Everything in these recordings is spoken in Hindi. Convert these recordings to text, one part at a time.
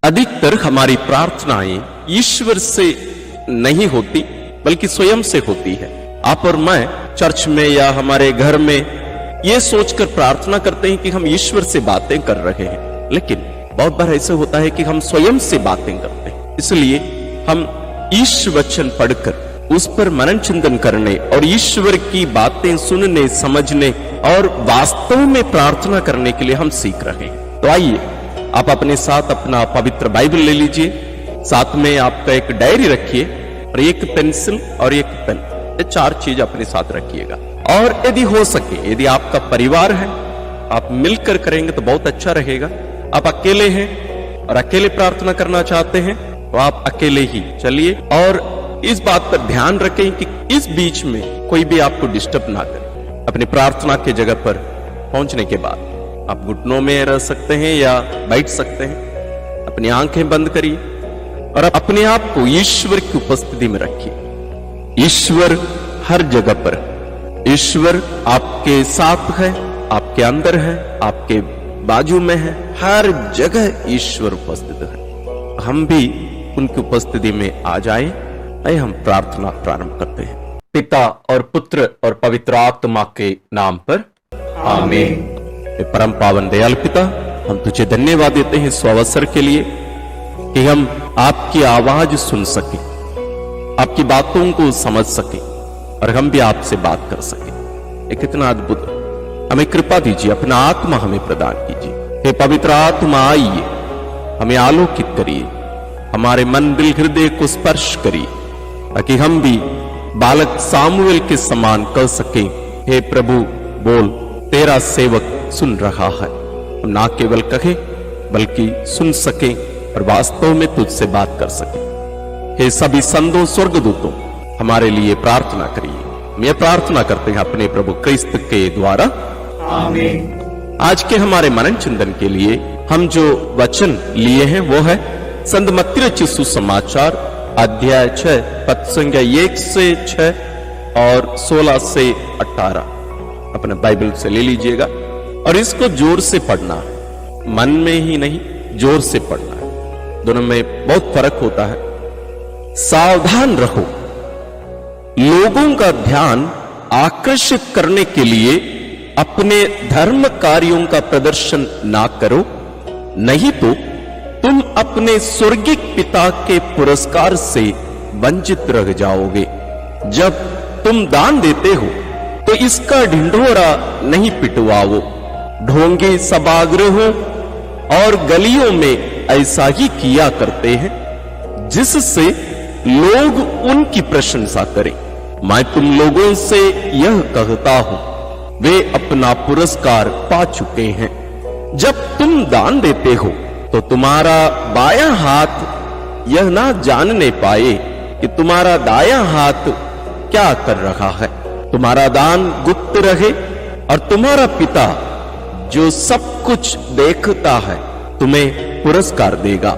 अधिकतर हमारी प्रार्थनाएं ईश्वर से नहीं होती बल्कि स्वयं से होती है। आप और मैं चर्च में या हमारे घर में ये सोचकर प्रार्थना करते हैं कि हम ईश्वर से बातें कर रहे हैं, लेकिन बहुत बार ऐसा होता है कि हम स्वयं से बातें करते हैं। इसलिए हम ईश्वर वचन पढ़कर उस पर मनन चिंतन करने और ईश्वर की बातें सुनने समझने और वास्तव में प्रार्थना करने के लिए हम सीख रहे हैं। तो आइए आप अपने साथ अपना पवित्र बाइबल ले लीजिए, साथ में आपका एक डायरी रखिए और एक पेंसिल और एक पेन, ये 4 चीज अपने साथ रखिएगा। और यदि हो सके, यदि आपका परिवार है, आप मिलकर करेंगे तो बहुत अच्छा रहेगा। आप अकेले हैं और अकेले प्रार्थना करना चाहते हैं तो आप अकेले ही चलिए, और इस बात पर ध्यान रखें कि इस बीच में कोई भी आपको डिस्टर्ब ना करे। अपनी प्रार्थना के जगह पर पहुंचने के बाद आप घुटनों में रह सकते हैं या बैठ सकते हैं। अपनी आंखें बंद करिए और अपने आप को ईश्वर की उपस्थिति में रखिए। ईश्वर हर जगह पर, ईश्वर आपके साथ है, आपके अंदर है, आपके बाजू में है, हर जगह ईश्वर उपस्थित है। हम भी उनकी उपस्थिति में आ जाएं। आइए हम प्रार्थना प्रारंभ करते हैं। पिता और पुत्र और पवित्र आत्मा के नाम पर आमीन। परम पावन दयाल पिता, हम तुझे धन्यवाद देते हैं इस अवसर के लिए कि हम आपकी आवाज सुन सके, आपकी बातों को समझ सके और हम भी आपसे बात कर सके। ये कितना अद्भुत, हमें कृपा दीजिए, अपना आत्मा हमें प्रदान कीजिए। हे पवित्र आत्मा, आइए हमें आलोकित करिए, हमारे मन दिल हृदय को स्पर्श करिए, ताकि हम भी बालक सामुएल के समान कह सके, हे प्रभु बोल, तेरा सेवक सुन रहा है। हम ना केवल कहे बल्कि सुन सके और वास्तव में तुझसे बात कर सके। हे सभी संतों स्वर्गदूतों, हमारे लिए प्रार्थना करिए। हम ये प्रार्थना करते हैं अपने प्रभु क्रिस्त के द्वारा, आमीन। आज के हमारे मनन चिंतन के लिए हम जो वचन लिए हैं वो है संत मत्ती रचित सुसमाचार अध्याय 6 पद संख्या 1 से 6 और 16 से 18। अपने बाइबल से ले लीजिएगा और इसको जोर से पढ़ना है, मन में ही नहीं, जोर से पढ़ना है। दोनों में बहुत फर्क होता है। सावधान रहो, लोगों का ध्यान आकर्षित करने के लिए अपने धर्म कार्यों का प्रदर्शन ना करो, नहीं तो तुम अपने स्वर्गिक पिता के पुरस्कार से वंचित रह जाओगे। जब तुम दान देते हो तो इसका ढिंढोरा नहीं पिटवाओ, ढोंगे सभागृहों और गलियों में ऐसा ही किया करते हैं, जिससे लोग उनकी प्रशंसा करें। मैं तुम लोगों से यह कहता हूं, वे अपना पुरस्कार पा चुके हैं। जब तुम दान देते हो तो तुम्हारा बायां हाथ यह ना जानने पाए कि तुम्हारा दायां हाथ क्या कर रहा है। तुम्हारा दान गुप्त रहे और तुम्हारा पिता जो सब कुछ देखता है तुम्हें पुरस्कार देगा।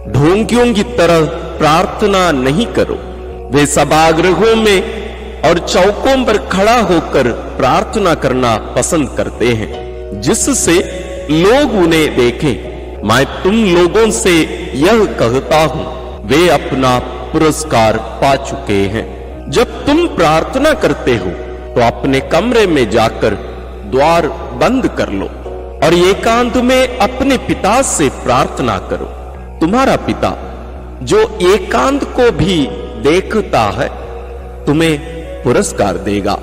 ढोंगियों की तरह प्रार्थना नहीं करो, वे सभागृहों में और चौकों पर खड़ा होकर प्रार्थना करना पसंद करते हैं, जिससे लोग उन्हें देखें। मैं तुम लोगों से यह कहता हूं, वे अपना पुरस्कार पा चुके हैं। जब तुम प्रार्थना करते हो तो अपने कमरे में जाकर द्वार बंद कर लो और एकांत में अपने पिता से प्रार्थना करो। तुम्हारा पिता जो एकांत को भी देखता है तुम्हें पुरस्कार देगा।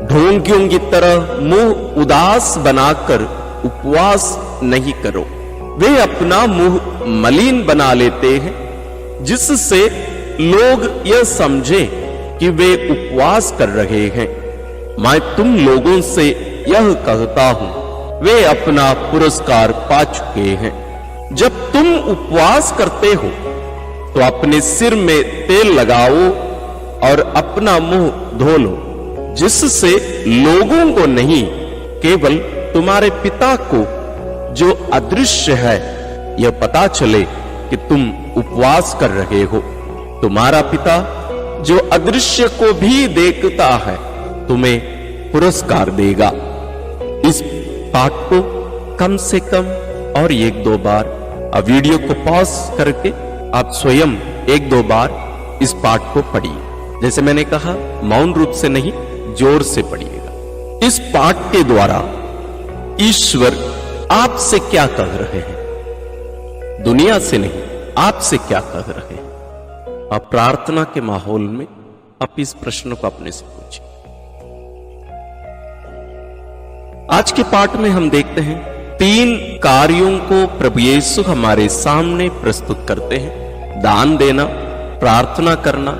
ढोंगियों की तरह मुंह उदास बनाकर उपवास नहीं करो, वे अपना मुंह मलिन बना लेते हैं, जिससे लोग यह समझे कि वे उपवास कर रहे हैं। मैं तुम लोगों से यह कहता हूं, वे अपना पुरस्कार पा चुके हैं। जब तुम उपवास करते हो तो अपने सिर में तेल लगाओ और अपना मुंह धो लो, जिससे लोगों को नहीं, केवल तुम्हारे पिता को जो अदृश्य है यह पता चले कि तुम उपवास कर रहे हो। तुम्हारा पिता जो अदृश्य को भी देखता है तुम्हें पुरस्कार देगा। इस पाठ को कम से कम और 1-2 बार अब वीडियो को पॉज करके आप स्वयं एक दो बार इस पाठ को पढ़िए। जैसे मैंने कहा, मौन रूप से नहीं, जोर से पढ़िएगा। इस पाठ के द्वारा ईश्वर आपसे क्या कह रहे हैं? दुनिया से नहीं, आपसे क्या कह रहे हैं? आप प्रार्थना के माहौल में आप इस प्रश्न को अपने से पूछिए। आज के पाठ में हम देखते हैं 3 कार्यों को प्रभु यीशु हमारे सामने प्रस्तुत करते हैं: दान देना, प्रार्थना करना,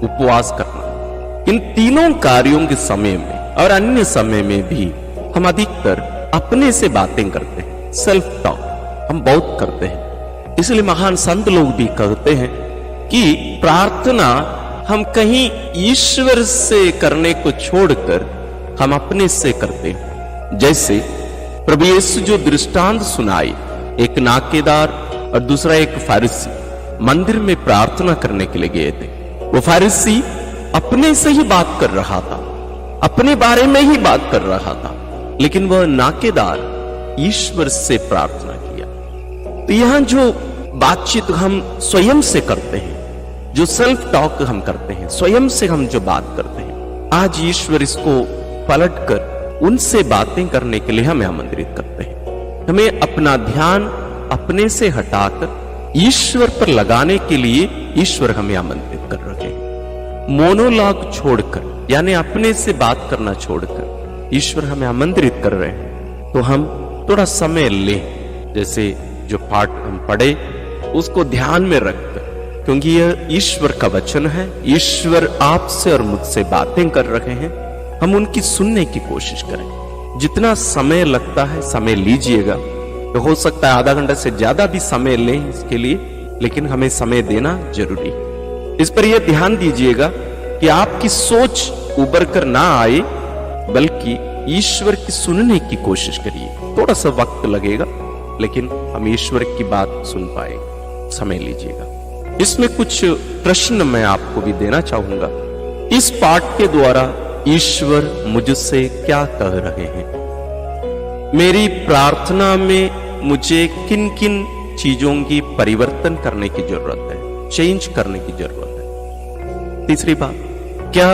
उपवास करना। इन तीनों कार्यों के समय में और अन्य समय में भी हम अधिकतर अपने से बातें करते हैं, सेल्फ टॉक हम बहुत करते हैं। इसलिए महान संत लोग भी कहते हैं कि प्रार्थना हम कहीं ईश्वर से करने को छोड़कर हम अपने से करते हैं। जैसे प्रभु यीशु जो दृष्टांत सुनाए, एक नाकेदार और दूसरा एक फारिसी मंदिर में प्रार्थना करने के लिए गए थे। वो फारिसी अपने से ही बात कर रहा था, अपने बारे में ही बात कर रहा था, लेकिन वह नाकेदार ईश्वर से प्रार्थना किया। तो यहां जो बातचीत हम स्वयं से करते हैं, जो सेल्फ टॉक हम करते हैं, स्वयं से हम जो बात करते हैं, आज ईश्वर इसको पलटकर उनसे बातें करने के लिए हमें आमंत्रित करते हैं। हमें अपना ध्यान अपने से हटाकर ईश्वर पर लगाने के लिए ईश्वर हमें आमंत्रित कर रहे हैं। मोनोलॉग छोड़कर, यानी अपने से बात करना छोड़कर ईश्वर हमें आमंत्रित कर रहे हैं। तो हम थोड़ा समय लें, जैसे जो पाठ हम पढ़े उसको ध्यान में रखकर, क्योंकि यह ईश्वर का वचन है। ईश्वर आपसे और मुझसे बातें कर रहे हैं, हम उनकी सुनने की कोशिश करें। जितना समय लगता है समय लीजिएगा। तो हो सकता है आधा घंटा से ज्यादा भी समय लें इसके लिए, लेकिन हमें समय देना जरूरी है। इस पर यह ध्यान दीजिएगा कि आपकी सोच उबर कर ना आए, बल्कि ईश्वर की सुनने की कोशिश करिए। थोड़ा सा वक्त लगेगा, लेकिन हम ईश्वर की बात सुन पाएंगे। समय लीजिएगा। इसमें कुछ प्रश्न मैं आपको भी देना चाहूंगा। इस पाठ के द्वारा ईश्वर मुझसे क्या कह रहे हैं? मेरी प्रार्थना में मुझे किन किन चीजों की परिवर्तन करने की जरूरत है, चेंज करने की जरूरत है? तीसरी बात, क्या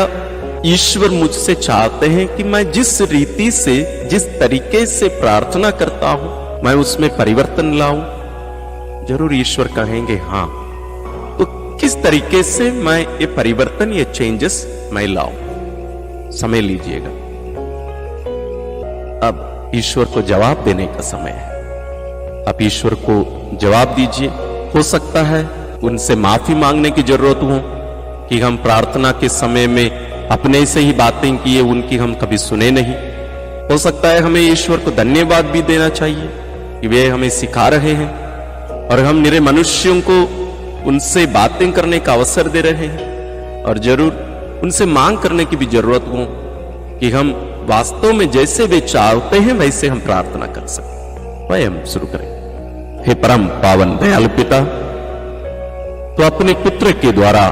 ईश्वर मुझसे चाहते हैं कि मैं जिस रीति से, जिस तरीके से प्रार्थना करता हूं, मैं उसमें परिवर्तन लाऊं? जरूर ईश्वर कहेंगे हाँ। तो किस तरीके से मैं ये परिवर्तन, ये चेंजेस मैं लाऊं? समय लीजिएगा। अब ईश्वर को जवाब देने का समय है। आप ईश्वर को जवाब दीजिए। हो सकता है उनसे माफी मांगने की जरूरत हो कि हम प्रार्थना के समय में अपने से ही बातें किए, उनकी हम कभी सुने नहीं। हो सकता है हमें ईश्वर को धन्यवाद भी देना चाहिए कि वे हमें सिखा रहे हैं और हम निरे मनुष्यों को उनसे बातें करने का अवसर दे रहे हैं। और जरूर उनसे मांग करने की भी जरूरत हो कि हम वास्तव में जैसे वे चाहते हैं वैसे हम प्रार्थना कर सकें। वही हम शुरू करें। हे परम पावन दयालु पिता, तो अपने पुत्र के द्वारा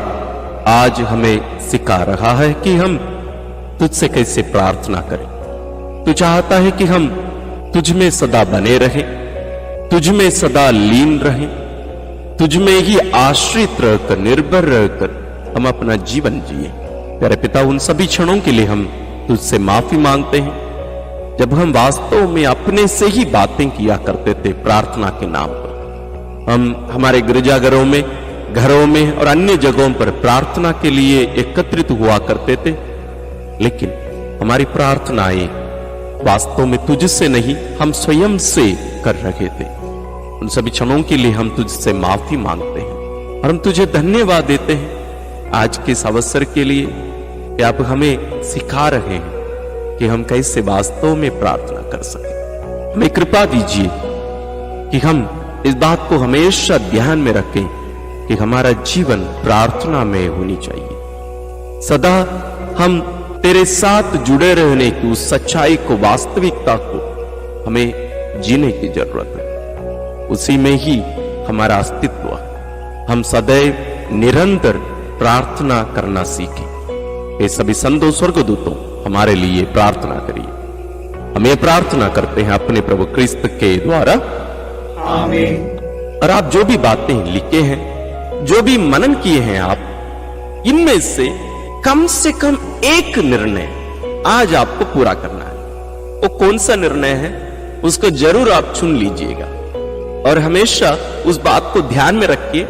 आज हमें सिखा रहा है कि हम तुझसे कैसे प्रार्थना करें। तू चाहता है कि हम तुझ में सदा बने रहें, तुझ में सदा लीन रहें, तुझ में ही आश्रित रहकर, निर्भर रहकर हम अपना जीवन जिए। प्यारे पिता, उन सभी क्षणों के लिए हम तुझसे माफी मांगते हैं जब हम वास्तव में अपने से ही बातें किया करते थे प्रार्थना के नाम पर। हम हमारे गिरजाघरों में, घरों में और अन्य जगहों पर प्रार्थना के लिए एकत्रित हुआ करते थे, लेकिन हमारी प्रार्थनाएं वास्तव में तुझसे नहीं, हम स्वयं से कर रहे थे। उन सभी क्षणों के लिए हम तुझसे माफी मांगते हैं और हम तुझे धन्यवाद देते हैं आज के इस अवसर के लिए कि आप हमें सिखा रहे हैं कि हम कैसे वास्तव में प्रार्थना कर सकें। हमें कृपा दीजिए कि हम इस बात को हमेशा ध्यान में रखें कि हमारा जीवन प्रार्थना में होनी चाहिए। सदा हम तेरे साथ जुड़े रहने की उस सच्चाई को, वास्तविकता को हमें जीने की जरूरत है। उसी में ही हमारा अस्तित्व है। हम सदैव निरंतर प्रार्थना करना सीखें। ये सभी संतों, स्वर्गदूतों, हमारे लिए प्रार्थना करिए। हम ये प्रार्थना करते हैं अपने प्रभु क्रिस्त के द्वारा, आमीन। और आप जो भी बातें लिखे हैं, जो भी मनन किए हैं आप, इनमें से कम एक निर्णय आज आपको पूरा करना है। वो कौन सा निर्णय है, उसको जरूर आप चुन लीजिएगा और हमेशा उस बात को ध्यान में रखिए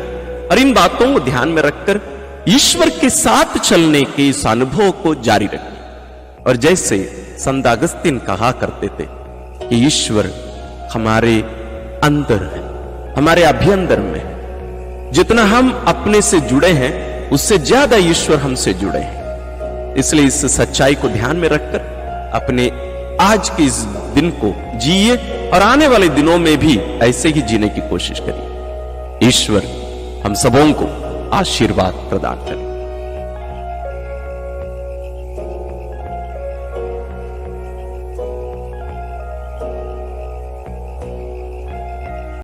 और इन बातों को ध्यान में रखकर ईश्वर के साथ चलने के इस अनुभव को जारी रखिए। और जैसे संत अगस्तीन कहा करते थे कि ईश्वर हमारे अंदर है, हमारे अभ्यंतर में है। जितना हम अपने से जुड़े हैं उससे ज्यादा ईश्वर हमसे जुड़े हैं। इसलिए इस सच्चाई को ध्यान में रखकर अपने आज के इस दिन को जिए और आने वाले दिनों में भी ऐसे ही जीने की कोशिश करिए। ईश्वर हम सबों को आशीर्वाद प्रदान करें।